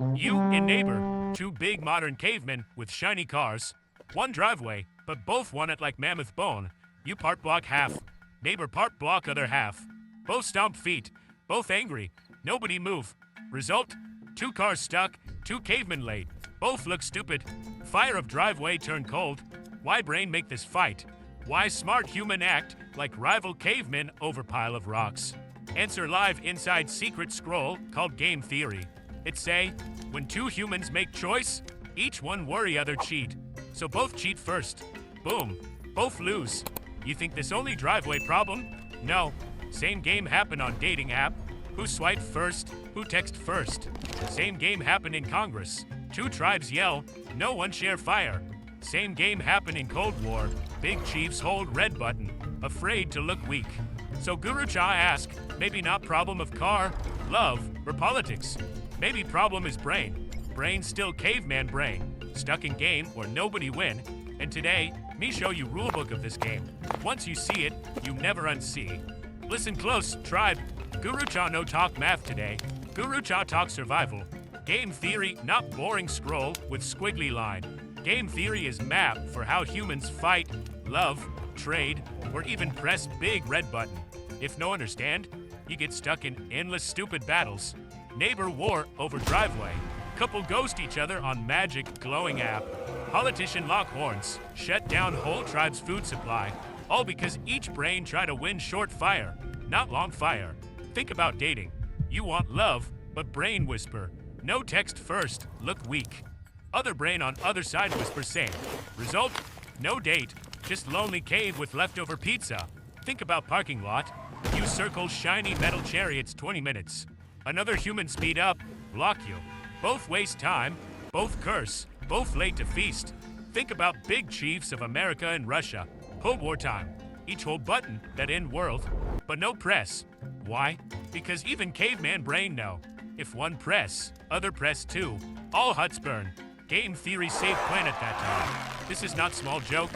You and neighbor, two big modern cavemen with shiny cars. One driveway, but both want it like mammoth bone. You part block half, neighbor part block other half. Both stomp feet, both angry, nobody move. Result, two cars stuck, two cavemen late. Both look stupid. Fire of driveway turn cold. Why brain make this fight? Why smart human act like rival cavemen over pile of rocks? Answer live inside secret scroll called game theory. It say, when two humans make choice, each one worry other cheat. So both cheat first. Boom. Both lose. You think this only driveway problem? No. Same game happen on dating app. Who swipe first? Who text first? Same game happen in Congress. Two tribes yell, no one share fire. Same game happen in Cold War. Big chiefs hold red button, afraid to look weak. So Guru Cha ask, maybe not problem of car, love, or politics. Maybe problem is brain. Brain still caveman brain. Stuck in game where nobody win. And today, me show you rulebook of this game. Once you see it, you never unsee. Listen close, tribe. Guru Cha no talk math today. Guru Cha talk survival. Game theory, not boring scroll with squiggly line. Game theory is map for how humans fight, love, trade, or even press big red button. If no understand, you get stuck in endless stupid battles. Neighbor war over driveway. Couple ghost each other on magic glowing app. Politician lock horns. Shut down whole tribe's food supply. All because each brain try to win short fire, not long fire. Think about dating. You want love, but brain whisper. No text first, look weak. Other brain on other side whisper same. Result, no date, just lonely cave with leftover pizza. Think about parking lot. You circle shiny metal chariots 20 minutes. Another human speed up, block you. Both waste time, both curse, both late to feast. Think about big chiefs of America and Russia. Cold War time. Each hold button that end world, but no press. Why? Because even caveman brain know. If one press, other press too. All huts burn. Game theory saved planet that time. This is not small joke.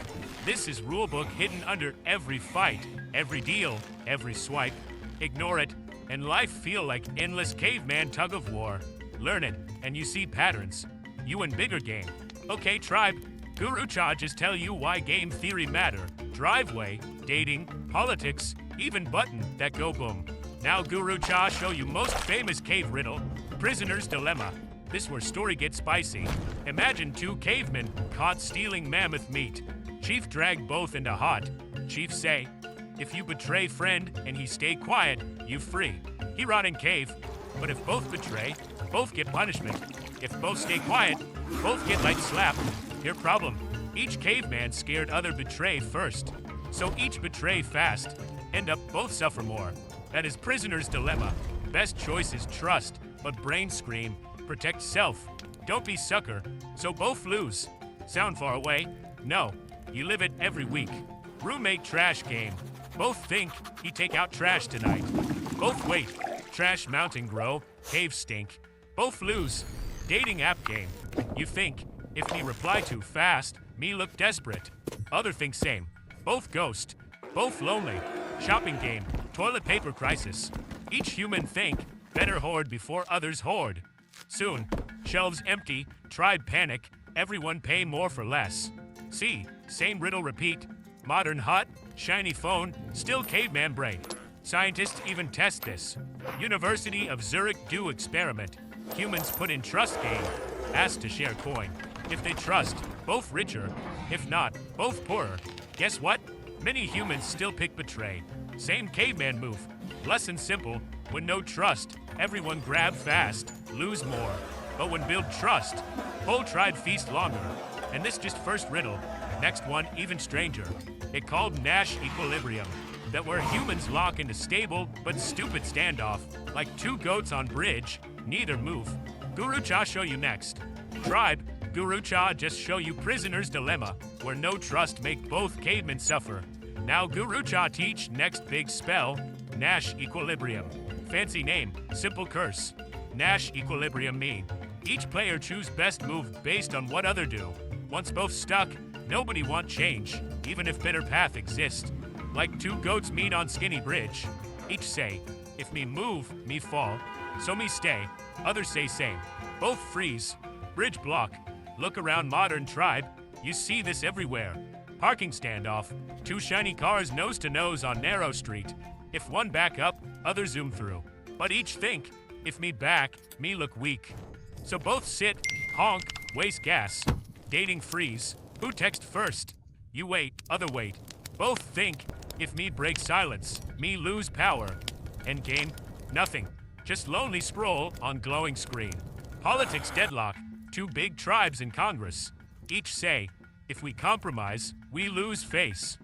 This is rulebook hidden under every fight, every deal, every swipe. Ignore it, and life feel like endless caveman tug of war. Learn it, and you see patterns. You in bigger game. Okay, tribe. Guru Cha just tell you why game theory matter. Driveway, dating, politics, even button that go boom. Now Guru Cha show you most famous cave riddle, prisoner's dilemma. This where story gets spicy. Imagine two cavemen caught stealing mammoth meat. Chief drag both into hot. Chief say, if you betray friend and he stay quiet, you free. He rot in cave. But if both betray, both get punishment. If both stay quiet, both get light slap. Here problem, each caveman scared other betray first. So each betray fast, end up both suffer more. That is prisoner's dilemma. Best choice is trust, but brain scream, protect self. Don't be sucker, so both lose. Sound far away? No, you live it every week. Roommate trash game. Both think he take out trash tonight. Both wait, trash mountain grow, cave stink. Both lose. Dating app game. You think, if me reply too fast, me look desperate. Other think same. Both ghost. Both lonely. Shopping game. Toilet paper crisis. Each human think, better hoard before others hoard. Soon, shelves empty, tribe panic, everyone pay more for less. See, same riddle repeat. Modern hut, shiny phone, still caveman brain. Scientists even test this. University of Zurich do experiment. Humans put in trust game, asked to share coin. If they trust, both richer. If not, both poorer. Guess what? Many humans still pick betray. Same caveman move. Lesson simple, when no trust, everyone grab fast, lose more. But when build trust, whole tribe feast longer. And this just first riddle. Next one even stranger. It called Nash Equilibrium. That where humans lock into stable but stupid standoff. Like two goats on bridge, neither move. Guru Cha show you next. Tribe, Guru Cha just show you prisoner's dilemma. Where no trust make both cavemen suffer. Now Guru Cha teach next big spell, Nash Equilibrium. Fancy name, simple curse. Nash Equilibrium mean. Each player choose best move based on what other do. Once both stuck, nobody want change, even if better path exists. Like two goats meet on skinny bridge. Each say, if me move, me fall. So me stay, others say same. both freeze. Bridge block. Look around modern tribe, you see this everywhere. Parking standoff. Two shiny cars nose to nose on narrow street. If one back up, other zoom through. But each think, if me back, me look weak. So both sit, honk, waste gas. Dating freeze. Who text first? You wait, other wait. Both think, if me break silence, me lose power. Endgame, nothing. Just lonely scroll on glowing screen. Politics deadlock. Two big tribes in Congress. Each say, if we compromise, we lose face.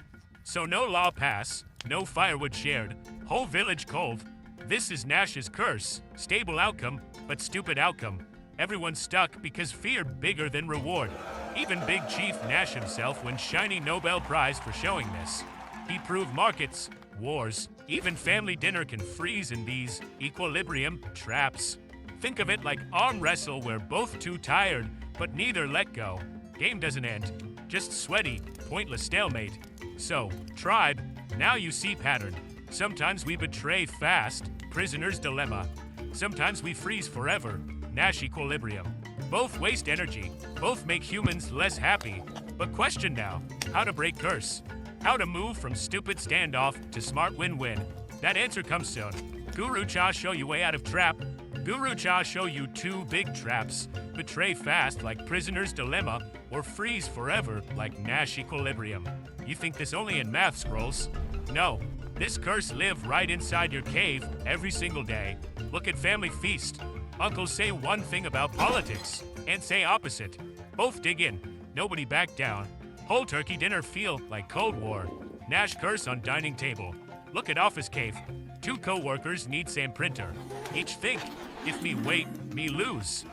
So no law pass, no firewood shared, whole village cold. This is Nash's curse. Stable outcome, but stupid outcome. Everyone stuck because fear bigger than reward. Even Big Chief Nash himself wins shiny Nobel Prize for showing this. He proved markets, wars, even family dinner can freeze in these equilibrium traps. Think of it like arm wrestle where both too tired, but neither let go. Game doesn't end, just sweaty, pointless stalemate. So, tribe, now you see pattern. Sometimes we betray fast, prisoner's dilemma. Sometimes we freeze forever, Nash Equilibrium. Both waste energy, both make humans less happy. But question now, how to break curse? How to move from stupid standoff to smart win-win? That answer comes soon. Guru Cha show you way out of trap. Guru Cha show you two big traps. Betray fast like prisoner's dilemma, or freeze forever like Nash Equilibrium. You think this only in math scrolls? No, this curse live right inside your cave every single day. Look at Family Feast. Uncles say one thing about politics and say opposite. Both dig in, nobody back down. Whole turkey dinner feel like Cold War. Nash curse on dining table. Look at office cave. Two co-workers need same printer. Each think, if me wait, me lose.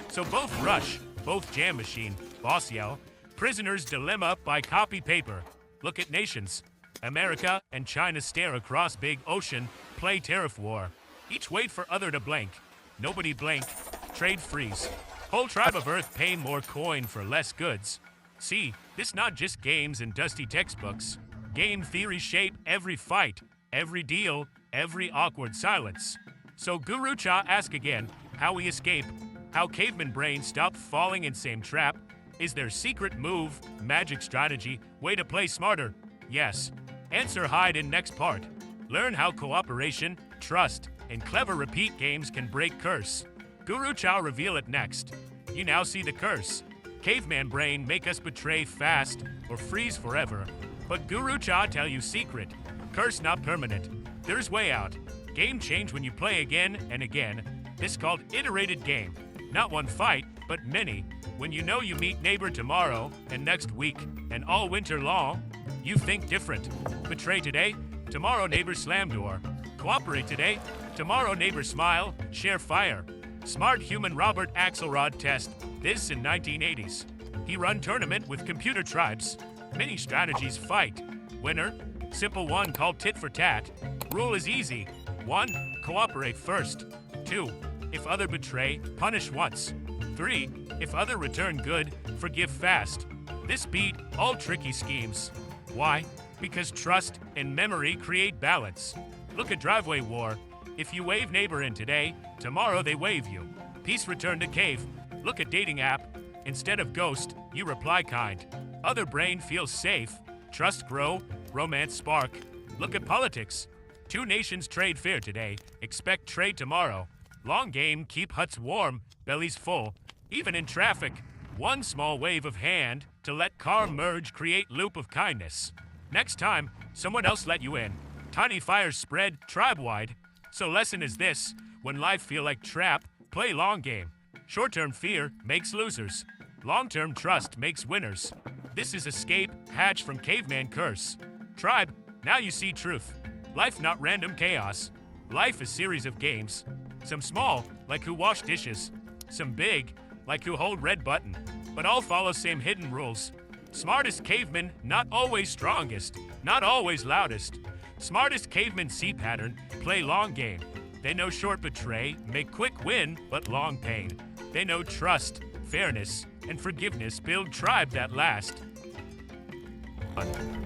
So both rush, both jam machine, boss yell. Prisoner's dilemma by copy paper. Look at nations. America and China stare across big ocean, play tariff war. Each wait for other to blank. Nobody blank. Trade freeze. Whole tribe of Earth pay more coin for less goods. See, this not just games and dusty textbooks. Game theory shape every fight, every deal, every awkward silence. So Guru Cha ask again, how we escape, how caveman brain stop falling in same trap. Is there secret move, magic strategy, way to play smarter? Yes. Answer hide in next part. Learn how cooperation, trust, and clever repeat games can break curse. Guru Cha reveal it next. You now see the curse. Caveman brain make us betray fast or freeze forever. But Guru Cha tell you secret. Curse not permanent. There's way out. Game change when you play again and again. This called iterated game. Not one fight, but many. When you know you meet neighbor tomorrow and next week and all winter long, you think different. Betray today, tomorrow neighbor slam door. Cooperate today, tomorrow neighbor smile, share fire. Smart human Robert Axelrod test, this in 1980s. He run tournament with computer tribes. Many strategies fight. Winner, simple one called tit for tat. Rule is easy. 1, cooperate first. 2, if other betray, punish once. 3, if other return good, forgive fast. This beat all tricky schemes. Why? Because trust and memory create balance. Look at driveway war. If you wave neighbor in today, tomorrow they wave you. Peace return to cave. Look at dating app. Instead of ghost, you reply kind. Other brain feels safe. Trust grow, romance spark. Look at politics. Two nations trade fair today. Expect trade tomorrow. Long game, keep huts warm, bellies full. Even in traffic, one small wave of hand to let car merge create loop of kindness. Next time, someone else let you in. Tiny fires spread tribe-wide. So lesson is this, when life feel like trap, play long game. Short-term fear makes losers. Long-term trust makes winners. This is escape, hatch from caveman curse. Tribe, now you see truth. Life not random chaos. Life is series of games. Some small, like who wash dishes. Some big, like who hold red button. But all follow same hidden rules. Smartest caveman, not always strongest. Not always loudest. Smartest cavemen see pattern, play long game. They know short betray, make quick win, but long pain. They know trust, fairness, and forgiveness build tribe that last.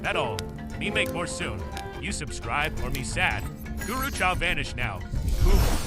That all. Me make more soon. You subscribe or me sad. Guru Cha vanish now. Who?